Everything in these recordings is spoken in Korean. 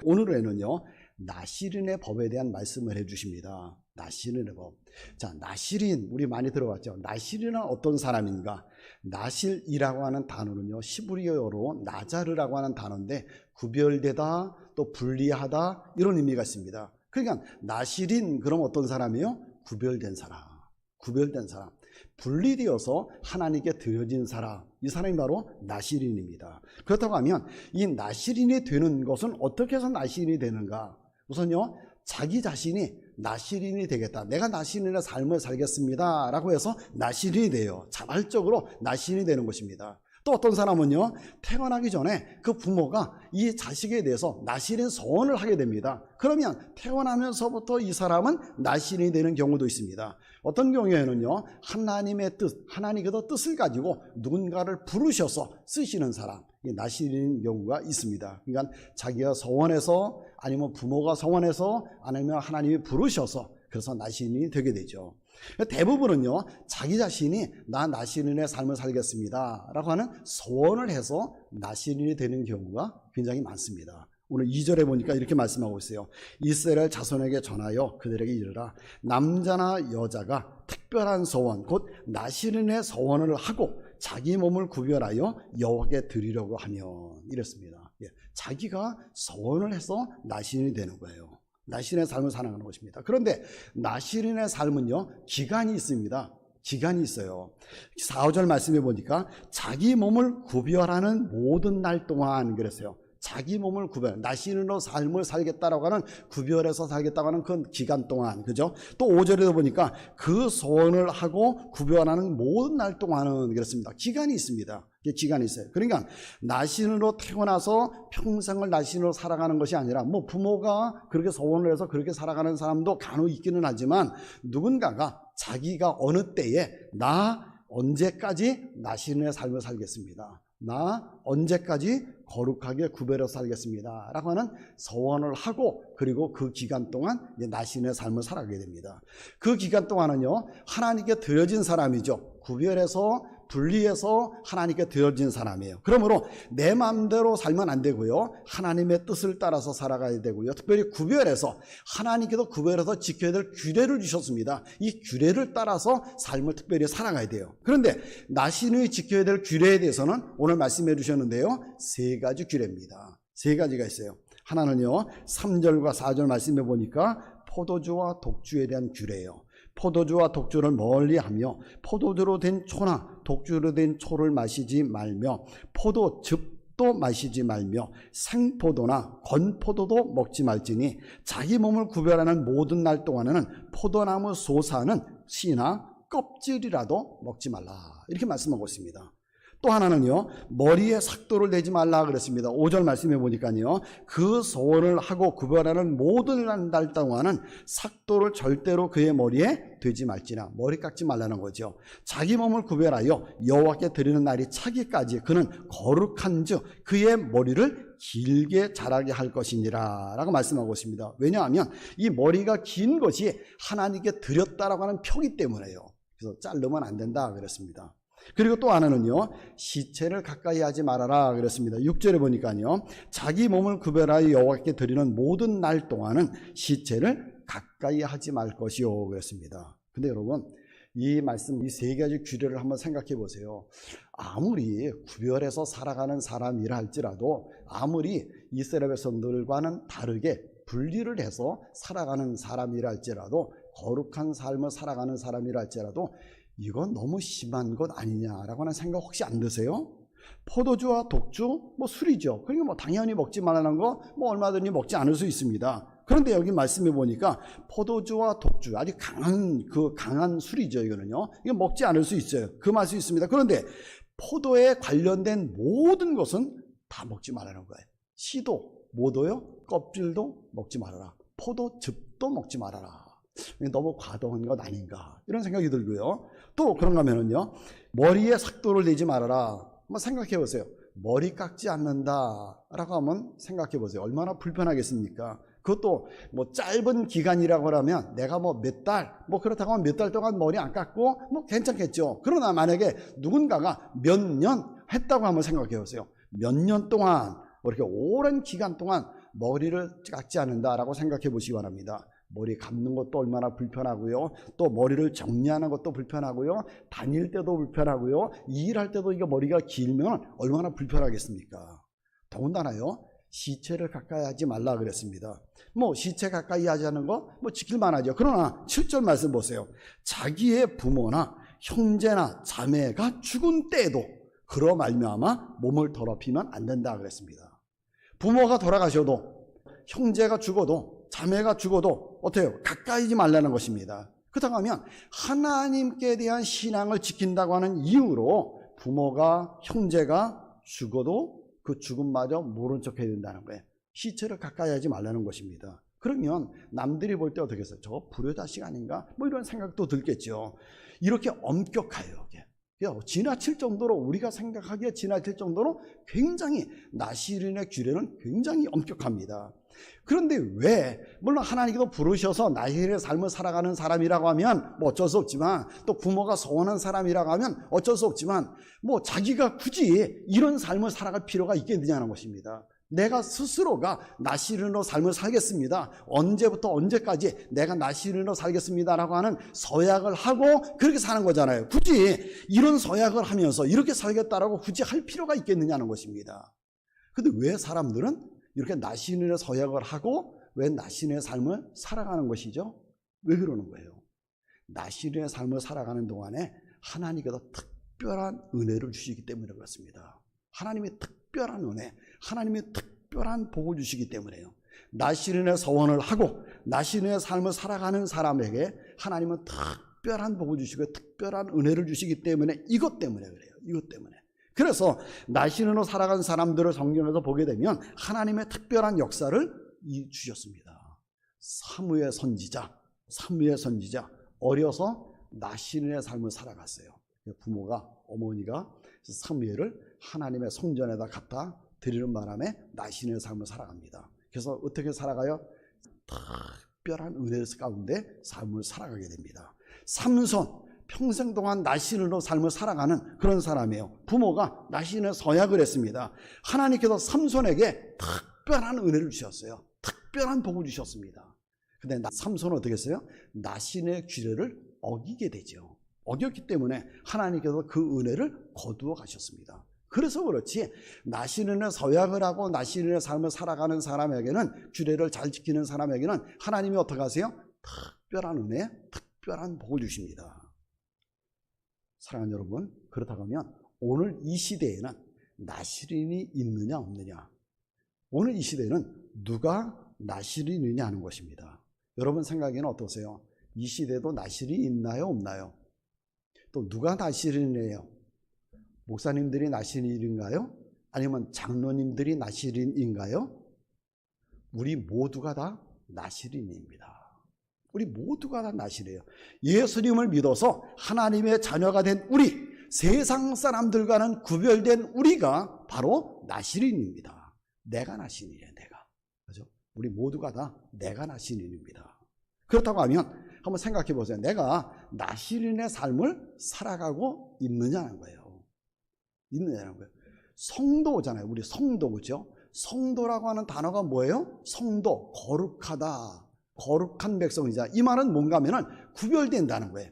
오늘에는요, 나시린의 법에 대한 말씀을 해주십니다. 나시린의 법. 자, 나시린, 우리 많이 들어봤죠? 나시린은 어떤 사람인가? 나실이라고 하는 단어는요, 시브리어로 나자르라고 하는 단어인데, 구별되다, 또 분리하다, 이런 의미가 있습니다. 그러니까, 나시린, 그럼 어떤 사람이에요? 구별된 사람. 구별된 사람. 분리되어서 하나님께 드려진 사람, 이 사람이 바로 나시린입니다. 그렇다고 하면 이 나시린이 되는 것은 어떻게 해서 나시린이 되는가? 우선요, 자기 자신이 나시린이 되겠다, 내가 나시린의 삶을 살겠습니다 라고 해서 나시린이 돼요. 자발적으로 나시린이 되는 것입니다. 또 어떤 사람은요, 태어나기 전에 그 부모가 이 자식에 대해서 나시린 서원을 하게 됩니다. 그러면 태어나면서부터 이 사람은 나시린이 되는 경우도 있습니다. 어떤 경우에는요, 하나님의 뜻, 하나님께서 뜻을 가지고 누군가를 부르셔서 쓰시는 사람, 나시린인 경우가 있습니다. 그러니까 자기가 서원해서, 아니면 부모가 서원해서, 아니면 하나님이 부르셔서, 그래서 나시린이 되게 되죠. 대부분은요, 자기 자신이 나 나시린의 삶을 살겠습니다 라고 하는 소원을 해서 나시린이 되는 경우가 굉장히 많습니다. 오늘 2절에 보니까 이렇게 말씀하고 있어요. 이스라엘 자손에게 전하여 그들에게 이르라. 남자나 여자가 특별한 소원, 곧 나시린의 소원을 하고 자기 몸을 구별하여 여호와께 드리려고 하면, 이랬습니다. 자기가 소원을 해서 나시린이 되는 거예요. 나시린의 삶을 살아가는 것입니다. 그런데 나시린의 삶은요, 기간이 있습니다. 기간이 있어요. 4, 5절 말씀해 보니까 자기 몸을 구별하는 모든 날 동안, 그랬어요. 자기 몸을 구별, 나시린으로 삶을 살겠다라고 하는, 구별해서 살겠다고 하는 그 기간 동안, 그죠? 또 5절에도 보니까 그 소원을 하고 구별하는 모든 날 동안은, 그렇습니다. 기간이 있습니다. 기간이 있어요. 그러니까 나신으로 태어나서 평생을 나신으로 살아가는 것이 아니라, 뭐 부모가 그렇게 소원을 해서 그렇게 살아가는 사람도 간혹 있기는 하지만, 누군가가 자기가 어느 때에 나 언제까지 나신의 삶을 살겠습니다, 나 언제까지 거룩하게 구별해서 살겠습니다 라고 하는 소원을 하고, 그리고 그 기간 동안 나신의 삶을 살아가게 됩니다. 그 기간 동안은요, 하나님께 드려진 사람이죠. 구별해서 분리해서 하나님께 드려진 사람이에요. 그러므로 내 마음대로 살면 안 되고요, 하나님의 뜻을 따라서 살아가야 되고요, 특별히 구별해서, 하나님께서 구별해서 지켜야 될 규례를 주셨습니다. 이 규례를 따라서 삶을 특별히 살아가야 돼요. 그런데 나신이 지켜야 될 규례에 대해서는 오늘 말씀해 주셨는데요, 3가지 규례입니다. 3가지가 있어요. 하나는요, 3절과 4절 말씀해 보니까 포도주와 독주에 대한 규례예요. 포도주와 독주를 멀리하며 포도주로 된 초나 독주로 된 초를 마시지 말며 포도즙도 마시지 말며 생포도나 건포도도 먹지 말지니 자기 몸을 구별하는 모든 날 동안에는 포도나무 솟아는 씨나 껍질이라도 먹지 말라, 이렇게 말씀하고 있습니다. 또 하나는요, 머리에 삭도를 내지 말라 그랬습니다. 5절 말씀해 보니까요, 그 소원을 하고 구별하는 모든 날 동안은 삭도를 절대로 그의 머리에 되지 말지나, 머리 깎지 말라는 거죠. 자기 몸을 구별하여 여호와께 드리는 날이 차기까지 그는 거룩한즉 그의 머리를 길게 자라게 할 것이니라 라고 말씀하고 있습니다. 왜냐하면 이 머리가 긴 것이 하나님께 드렸다라고 하는 표기 때문에요. 그래서 자르면 안 된다 그랬습니다. 그리고 또 하나는요, 시체를 가까이 하지 말아라 그랬습니다. 6절에 보니까요, 자기 몸을 구별하여 여호와께 드리는 모든 날 동안은 시체를 가까이 하지 말 것이요 그랬습니다. 근데 여러분, 이 말씀, 이 3가지 규례를 한번 생각해 보세요. 아무리 구별해서 살아가는 사람이라 할지라도, 아무리 이스라엘 백성들과는 다르게 분리를 해서 살아가는 사람이라 할지라도, 거룩한 삶을 살아가는 사람이라 할지라도, 이건 너무 심한 것 아니냐라고 하는 생각 혹시 안 드세요? 포도주와 독주, 뭐 술이죠. 그러니까 뭐 당연히 먹지 말라는 거 뭐 얼마든지 먹지 않을 수 있습니다. 그런데 여기 말씀해 보니까 포도주와 독주, 아주 강한 술이죠. 이거는요, 이거 먹지 않을 수 있어요. 금할 수 있습니다. 그런데 포도에 관련된 모든 것은 다 먹지 말라는 거예요. 씨도, 모도요, 껍질도 먹지 말아라. 포도즙도 먹지 말아라. 너무 과도한 것 아닌가, 이런 생각이 들고요. 또 그런가 하면은요, 머리에 삭도를 내지 말아라. 한번 생각해 보세요. 머리 깎지 않는다 라고 하면 생각해 보세요. 얼마나 불편하겠습니까? 그것도 뭐 짧은 기간이라고 하면, 내가 뭐 몇 달, 뭐 그렇다고 하면 몇 달 동안 머리 안 깎고 뭐 괜찮겠죠. 그러나 만약에 누군가가 몇 년 했다고 한번 생각해 보세요. 몇 년 동안, 뭐 이렇게 오랜 기간 동안 머리를 깎지 않는다라고 생각해 보시기 바랍니다. 머리 감는 것도 얼마나 불편하고요. 또 머리를 정리하는 것도 불편하고요. 다닐 때도 불편하고요. 일할 때도 이게 머리가 길면 얼마나 불편하겠습니까? 더군다나요, 시체를 가까이 하지 말라 그랬습니다. 시체 가까이 하지 않는 거 지킬만 하죠. 그러나 7절 말씀 보세요. 자기의 부모나 형제나 자매가 죽은 때에도 그러 말미암아 몸을 더럽히면 안 된다 그랬습니다. 부모가 돌아가셔도, 형제가 죽어도, 자매가 죽어도 어때요? 가까이 하지 말라는 것입니다. 그렇다고 하면 하나님께 대한 신앙을 지킨다고 하는 이유로 부모가, 형제가 죽어도 그 죽음마저 모른 척 해야 된다는 거예요. 시체를 가까이 하지 말라는 것입니다. 그러면 남들이 볼 때 어떻게 했어요? 저 불효자식 아닌가? 이런 생각도 들겠죠. 이렇게 엄격해요. 지나칠 정도로, 우리가 생각하기에 지나칠 정도로 굉장히 나시린의 규례는 굉장히 엄격합니다. 그런데 왜, 물론 하나님께서 부르셔서 나시린의 삶을 살아가는 사람이라고 하면 어쩔 수 없지만, 또 부모가 소원한 사람이라고 하면 어쩔 수 없지만, 자기가 굳이 이런 삶을 살아갈 필요가 있겠느냐는 것입니다. 내가 스스로가 나시린으로 삶을 살겠습니다, 언제부터 언제까지 내가 나시린으로 살겠습니다라고 하는 서약을 하고 그렇게 사는 거잖아요. 굳이 이런 서약을 하면서 이렇게 살겠다라고 굳이 할 필요가 있겠느냐는 것입니다. 근데 왜 사람들은 이렇게 나시린의 서약을 하고 왜 나시린의 삶을 살아가는 것이죠? 왜 그러는 거예요? 나시린의 삶을 살아가는 동안에 하나님께서 특별한 은혜를 주시기 때문에 그렇습니다. 하나님의 특별한 은혜, 하나님의 특별한 복을 주시기 때문에요. 나시린의 서원을 하고 나시린의 삶을 살아가는 사람에게 하나님은 특별한 복을 주시고 특별한 은혜를 주시기 때문에, 이것 때문에 그래요. 이것 때문에. 그래서 나시린으로 살아간 사람들을 성경에서 보게 되면 하나님의 특별한 역사를 주셨습니다. 사무엘 선지자 어려서 나시린의 삶을 살아갔어요. 부모가, 어머니가 사무엘을 하나님의 성전에다 갖다 드리는 바람에 나시린의 삶을 살아갑니다. 그래서 어떻게 살아가요? 특별한 은혜 가운데 삶을 살아가게 됩니다. 삼손, 평생 동안 나시린으로 삶을 살아가는 그런 사람이에요. 부모가 나시린의 서약을 했습니다. 하나님께서 삼손에게 특별한 은혜를 주셨어요. 특별한 복을 주셨습니다. 근데 삼손은 어떻게 했어요? 나시린의 규례를 어기게 되죠. 어겼기 때문에 하나님께서 그 은혜를 거두어 가셨습니다. 그래서 그렇지, 나시린의 서약을 하고 나시린의 삶을 살아가는 사람에게는, 규례를 잘 지키는 사람에게는 하나님이 어떻게 하세요? 특별한 은혜, 특별한 복을 주십니다. 사랑하는 여러분, 그렇다고 하면 오늘 이 시대에는 나시린이 있느냐 없느냐, 오늘 이 시대에는 누가 나시린이냐 하는 것입니다. 여러분 생각에는 어떠세요? 이 시대도 나시린이 있나요 없나요? 또 누가 나시린이에요? 목사님들이 나시린인가요? 아니면 장로님들이 나시린인가요? 우리 모두가 다 나시린입니다. 우리 모두가 다 나시린이에요. 예수님을 믿어서 하나님의 자녀가 된 우리, 세상 사람들과는 구별된 우리가 바로 나시린입니다. 내가 나시린이에요. 내가. 그죠? 우리 모두가 다 내가 나시린입니다. 그렇다고 하면 한번 생각해 보세요. 내가 나시린의 삶을 살아가고 있느냐는 거예요. 있느냐는 거예요. 성도잖아요. 우리 성도, 그죠? 성도라고 하는 단어가 뭐예요? 성도, 거룩하다. 거룩한 백성이자. 이 말은 뭔가 하면은 구별된다는 거예요.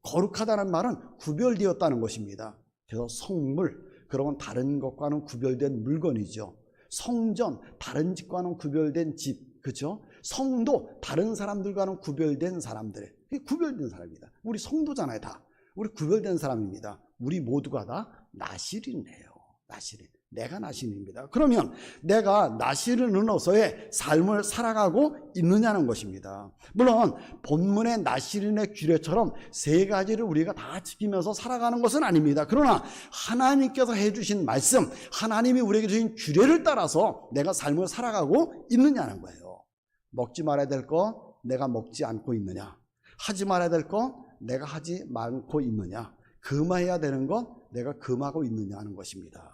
거룩하다는 말은 구별되었다는 것입니다. 그래서 성물, 그러면 다른 것과는 구별된 물건이죠. 성전, 다른 집과는 구별된 집, 그렇죠? 성도, 다른 사람들과는 구별된 사람들, 구별된 사람입니다. 우리 성도잖아요. 다 우리 구별된 사람입니다. 우리 모두가 다 나시린이에요. 나시린. 내가 나시린입니다. 그러면 내가 나시린으로서의 삶을 살아가고 있느냐는 것입니다. 물론 본문의 나시린의 규례처럼 세 가지를 우리가 다 지키면서 살아가는 것은 아닙니다. 그러나 하나님께서 해주신 말씀, 하나님이 우리에게 주신 규례를 따라서 내가 삶을 살아가고 있느냐는 거예요. 먹지 말아야 될 거 내가 먹지 않고 있느냐, 하지 말아야 될 거 내가 하지 않고 있느냐, 금해야 되는 거 내가 금하고 있느냐 하는 것입니다.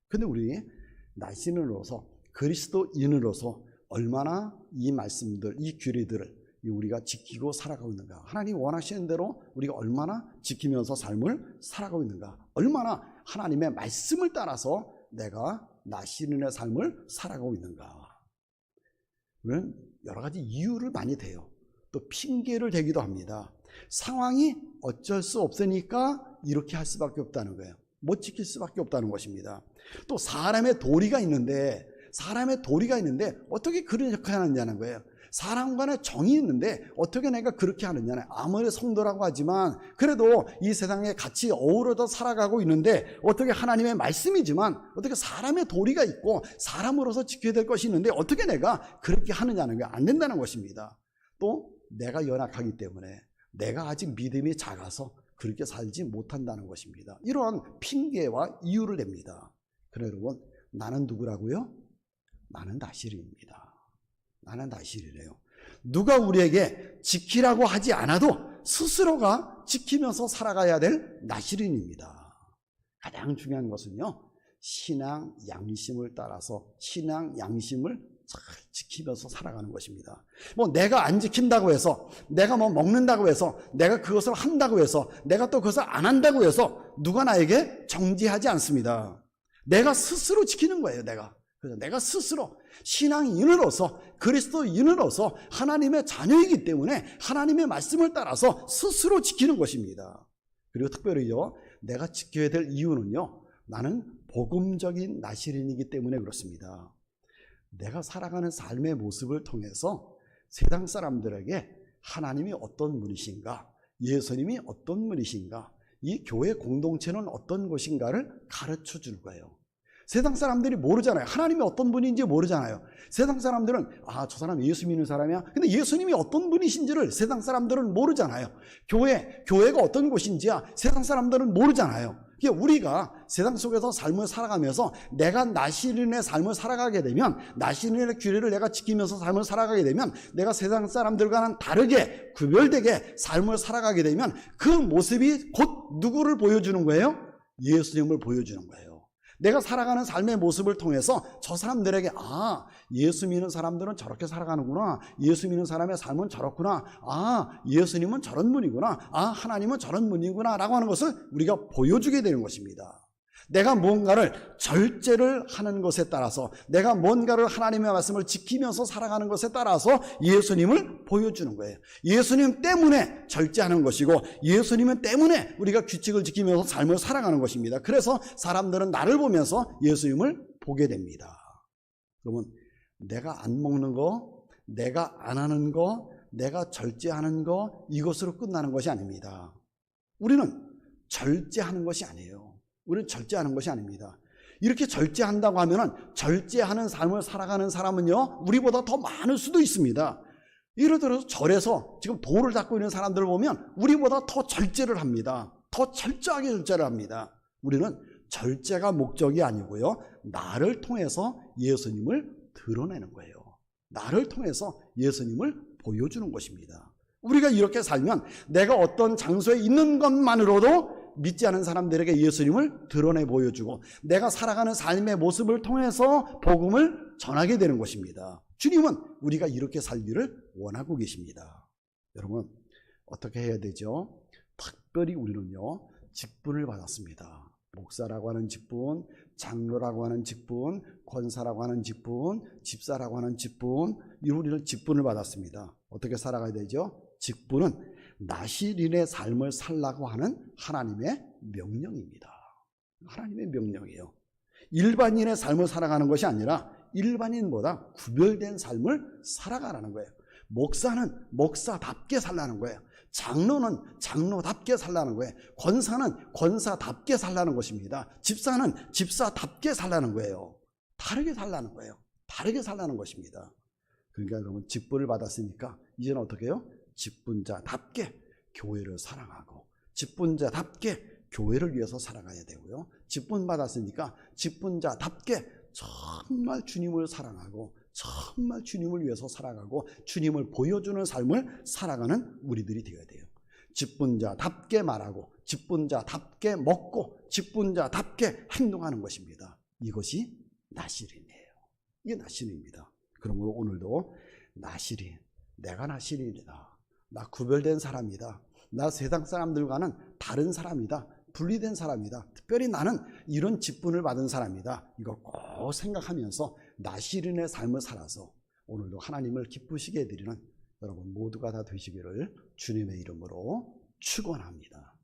근데 우리 나시린으로서, 그리스도인으로서 얼마나 이 말씀들, 이 규례들을 우리가 지키고 살아가고 있는가, 하나님 원하시는 대로 우리가 얼마나 지키면서 삶을 살아가고 있는가, 얼마나 하나님의 말씀을 따라서 내가 나시린의 삶을 살아가고 있는가. 우리는 여러 가지 이유를 많이 대요. 또 핑계를 대기도 합니다. 상황이 어쩔 수 없으니까 이렇게 할 수밖에 없다는 거예요. 못 지킬 수밖에 없다는 것입니다. 또 사람의 도리가 있는데 어떻게 그렇게 하느냐는 거예요. 사람 간에 정이 있는데 어떻게 내가 그렇게 하느냐는, 아무리 성도라고 하지만 그래도 이 세상에 같이 어우러져 살아가고 있는데 어떻게 하나님의 말씀이지만 어떻게 사람의 도리가 있고 사람으로서 지켜야 될 것이 있는데 어떻게 내가 그렇게 하느냐는 게 안 된다는 것입니다. 또 내가 연약하기 때문에, 내가 아직 믿음이 작아서 그렇게 살지 못한다는 것입니다. 이러한 핑계와 이유를 댑니다. 그러나 여러분, 나는 누구라고요? 나는 나실입니다. 나는 나실이래요. 누가 우리에게 지키라고 하지 않아도 스스로가 지키면서 살아가야 될 나실인입니다. 가장 중요한 것은요, 신앙 양심을 따라서 신앙 양심을 잘 지키면서 살아가는 것입니다. 뭐 내가 안 지킨다고 해서, 내가 뭐 먹는다고 해서, 내가 그것을 한다고 해서, 내가 또 그것을 안 한다고 해서 누가 나에게 정지하지 않습니다. 내가 스스로 지키는 거예요. 그래서 내가 스스로 신앙인으로서, 그리스도인으로서 하나님의 자녀이기 때문에 하나님의 말씀을 따라서 스스로 지키는 것입니다. 그리고 특별히요, 내가 지켜야 될 이유는요, 나는 복음적인 나실인이기 때문에 그렇습니다. 내가 살아가는 삶의 모습을 통해서 세상 사람들에게 하나님이 어떤 분이신가, 예수님이 어떤 분이신가, 이 교회 공동체는 어떤 것인가를 가르쳐 주는 거예요. 세상 사람들이 모르잖아요. 하나님이 어떤 분인지 모르잖아요. 세상 사람들은 저 사람 예수 믿는 사람이야. 근데 예수님이 어떤 분이신지를 세상 사람들은 모르잖아요. 교회가 어떤 곳인지야 세상 사람들은 모르잖아요. 우리가 세상 속에서 삶을 살아가면서 내가 나실인의 삶을 살아가게 되면, 나실인의 규례를 내가 지키면서 삶을 살아가게 되면, 내가 세상 사람들과는 다르게 구별되게 삶을 살아가게 되면 그 모습이 곧 누구를 보여주는 거예요? 예수님을 보여주는 거예요. 내가 살아가는 삶의 모습을 통해서 저 사람들에게 예수 믿는 사람들은 저렇게 살아가는구나, 예수 믿는 사람의 삶은 저렇구나, 예수님은 저런 분이구나, 하나님은 저런 분이구나 라고 하는 것을 우리가 보여주게 되는 것입니다. 내가 뭔가를 절제를 하는 것에 따라서, 내가 뭔가를 하나님의 말씀을 지키면서 살아가는 것에 따라서 예수님을 보여주는 거예요. 예수님 때문에 절제하는 것이고, 예수님 때문에 우리가 규칙을 지키면서 삶을 살아가는 것입니다. 그래서 사람들은 나를 보면서 예수님을 보게 됩니다. 그러면 내가 안 먹는 거, 내가 안 하는 거, 내가 절제하는 거, 이것으로 끝나는 것이 아닙니다. 우리는 절제하는 것이 아니에요. 우리는 절제하는 것이 아닙니다. 이렇게 절제한다고 하면은, 절제하는 삶을 살아가는 사람은요, 우리보다 더 많을 수도 있습니다. 예를 들어서 절에서 지금 돌을 닦고 있는 사람들을 보면 우리보다 더 절제를 합니다. 더 철저하게 절제를 합니다. 우리는 절제가 목적이 아니고요, 나를 통해서 예수님을 드러내는 거예요. 나를 통해서 예수님을 보여주는 것입니다. 우리가 이렇게 살면 내가 어떤 장소에 있는 것만으로도 믿지 않은 사람들에게 예수님을 드러내 보여주고, 내가 살아가는 삶의 모습을 통해서 복음을 전하게 되는 것입니다. 주님은 우리가 이렇게 살기를 원하고 계십니다. 여러분, 어떻게 해야 되죠? 특별히 우리는요, 직분을 받았습니다. 목사라고 하는 직분, 장로라고 하는 직분, 권사라고 하는 직분, 집사라고 하는 직분, 우리는 직분을 받았습니다. 어떻게 살아가야 되죠? 직분은 나실인의 삶을 살라고 하는 하나님의 명령입니다. 하나님의 명령이에요. 일반인의 삶을 살아가는 것이 아니라 일반인보다 구별된 삶을 살아가라는 거예요. 목사는 목사답게 살라는 거예요. 장로는 장로답게 살라는 거예요. 권사는 권사답게 살라는 것입니다. 집사는 집사답게 살라는 거예요. 다르게 살라는 거예요. 다르게 살라는 것입니다. 그러니까 여러분, 직분을 받았으니까 이제는 어떻게 해요? 직분자답게 교회를 사랑하고, 직분자답게 교회를 위해서 살아가야 되고요. 직분 받았으니까 직분자답게 정말 주님을 사랑하고, 정말 주님을 위해서 살아가고, 주님을 보여주는 삶을 살아가는 우리들이 되어야 돼요. 직분자답게 말하고, 직분자답게 먹고, 직분자답게 행동하는 것입니다. 이것이 나실인이에요. 이게 나실입니다. 그러므로 오늘도 나실인, 내가 나실인이다, 나 구별된 사람이다, 나 세상 사람들과는 다른 사람이다, 분리된 사람이다, 특별히 나는 이런 직분을 받은 사람이다, 이걸 꼭 생각하면서 나실인의 삶을 살아서 오늘도 하나님을 기쁘시게 해드리는 여러분 모두가 다 되시기를 주님의 이름으로 축원합니다.